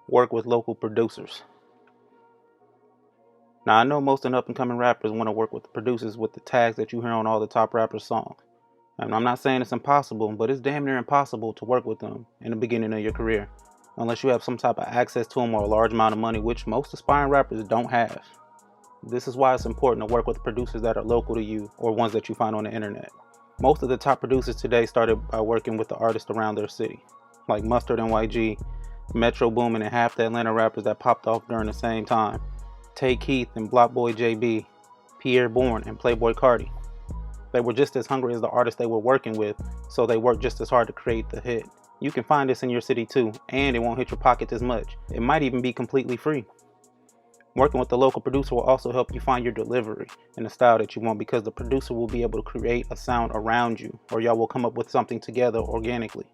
Work with local producers. Now, I know most of the up-and-coming rappers want to work with the producers with the tags that you hear on all the top rappers' songs. And I'm not saying it's impossible, but it's damn near impossible to work with them in the beginning of your career, unless you have some type of access to them or a large amount of money, which most aspiring rappers don't have. This is why it's important to work with producers that are local to you or ones that you find on the internet. Most of the top producers today started by working with the artists around their city, like Mustard NYG, Metro Boomin, and half the Atlanta rappers that popped off during the same time, Tay Keith and Blockboy JB, Pierre Bourne, and Playboy Carti. They were just as hungry as the artists they were working with, so they worked just as hard to create the hit. You can find this in your city too, and it won't hit your pocket as much. It might even be completely free. Working with the local producer will also help you find your delivery and the style that you want, because the producer will be able to create a sound around you, or y'all will come up with something together organically.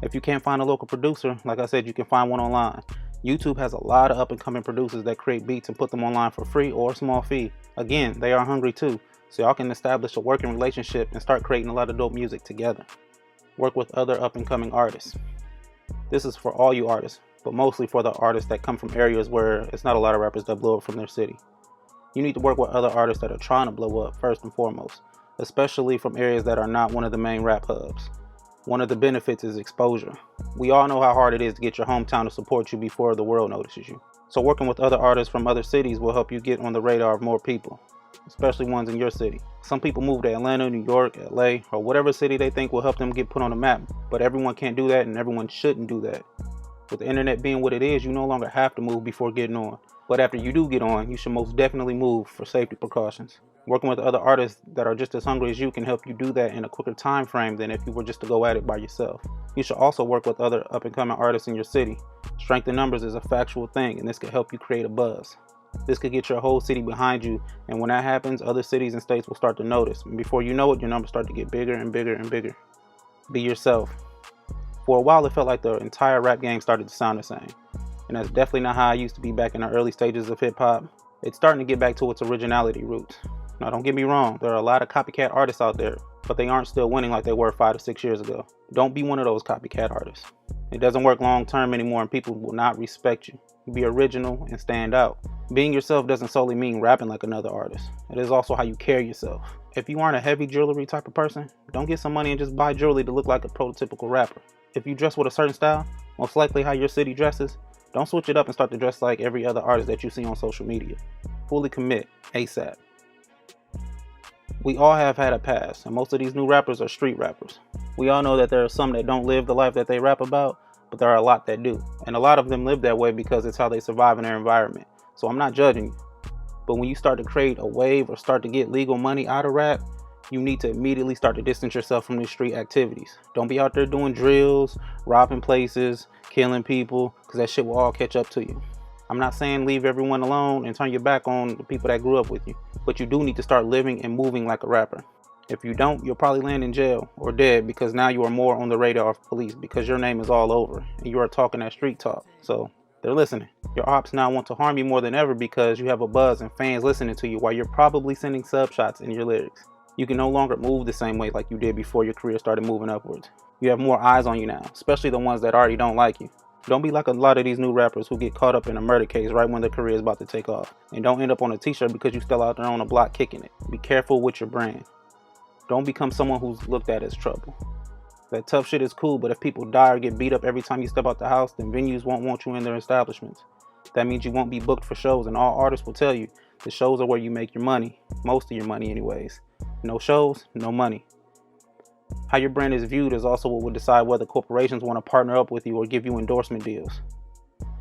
If you can't find a local producer, like I said, you can find one online. YouTube has a lot of up-and-coming producers that create beats and put them online for free or a small fee. Again, they are hungry too, so y'all can establish a working relationship and start creating a lot of dope music together. Work with other up-and-coming artists. This is for all you artists, but mostly for the artists that come from areas where it's not a lot of rappers that blow up from their city. You need to work with other artists that are trying to blow up first and foremost, especially from areas that are not one of the main rap hubs. One of the benefits is exposure. We all know how hard it is to get your hometown to support you before the world notices you. So working with other artists from other cities will help you get on the radar of more people, especially ones in your city. Some people move to Atlanta, New York, LA, or whatever city they think will help them get put on the map, but everyone can't do that and everyone shouldn't do that. With the internet being what it is, you no longer have to move before getting on. But after you do get on, you should most definitely move for safety precautions. Working with other artists that are just as hungry as you can help you do that in a quicker time frame than if you were just to go at it by yourself. You should also work with other up-and-coming artists in your city. Strength in numbers is a factual thing, and this could help you create a buzz. This could get your whole city behind you, and when that happens, other cities and states will start to notice. And before you know it, your numbers start to get bigger and bigger and bigger. Be yourself. For a while, it felt like the entire rap game started to sound the same. And that's definitely not how I used to be back in the early stages of hip-hop. It's starting to get back to its originality roots. Now, don't get me wrong, there are a lot of copycat artists out there, but they aren't still winning like they were 5 to 6 years ago. Don't be one of those copycat artists. It doesn't work long-term anymore, and people will not respect you. Be original and stand out. Being yourself doesn't solely mean rapping like another artist. It is also how you carry yourself. If you aren't a heavy jewelry type of person, don't get some money and just buy jewelry to look like a prototypical rapper. If you dress with a certain style, most likely how your city dresses, don't switch it up and start to dress like every other artist that you see on social media. Fully commit, ASAP. We all have had a past, and most of these new rappers are street rappers. We all know that there are some that don't live the life that they rap about, but there are a lot that do. And a lot of them live that way because it's how they survive in their environment. So I'm not judging you. But when you start to create a wave or start to get legal money out of rap, you need to immediately start to distance yourself from these street activities. Don't be out there doing drills, robbing places, killing people, because that shit will all catch up to you. I'm not saying leave everyone alone and turn your back on the people that grew up with you, but you do need to start living and moving like a rapper. If you don't, you'll probably land in jail or dead, because now you are more on the radar of police because your name is all over and you are talking that street talk. So they're listening. Your ops now want to harm you more than ever because you have a buzz and fans listening to you while you're probably sending sub shots in your lyrics. You can no longer move the same way like you did before your career started moving upwards. You have more eyes on you now, especially the ones that already don't like you. Don't be like a lot of these new rappers who get caught up in a murder case right when their career is about to take off. And don't end up on a t-shirt because you still out there on the block kicking it. Be careful with your brand. Don't become someone who's looked at as trouble. That tough shit is cool, but if people die or get beat up every time you step out the house, then venues won't want you in their establishments. That means you won't be booked for shows, and all artists will tell you the shows are where you make your money. Most of your money anyways. No shows, no money. How your brand is viewed is also what will decide whether corporations want to partner up with you or give you endorsement deals.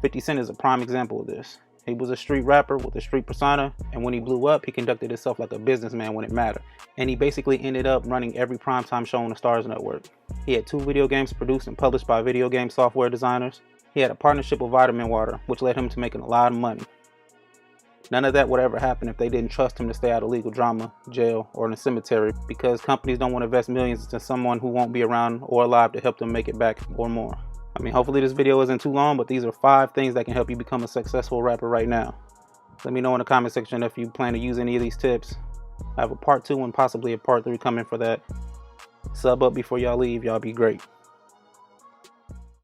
50 Cent is a prime example of this. He was a street rapper with a street persona, and when he blew up, he conducted himself like a businessman when it mattered. And he basically ended up running every primetime show on the Starz Network. He had 2 video games produced and published by video game software designers. He had a partnership with Vitamin Water, which led him to making a lot of money. None of that would ever happen if they didn't trust him to stay out of legal drama, jail, or in a cemetery, because companies don't want to invest millions into someone who won't be around or alive to help them make it back or more. I mean, hopefully this video isn't too long, but these are 5 things that can help you become a successful rapper right now. Let me know in the comment section if you plan to use any of these tips. I have a part 2 and possibly a part 3 coming for that. Sub up before y'all leave. Y'all be great.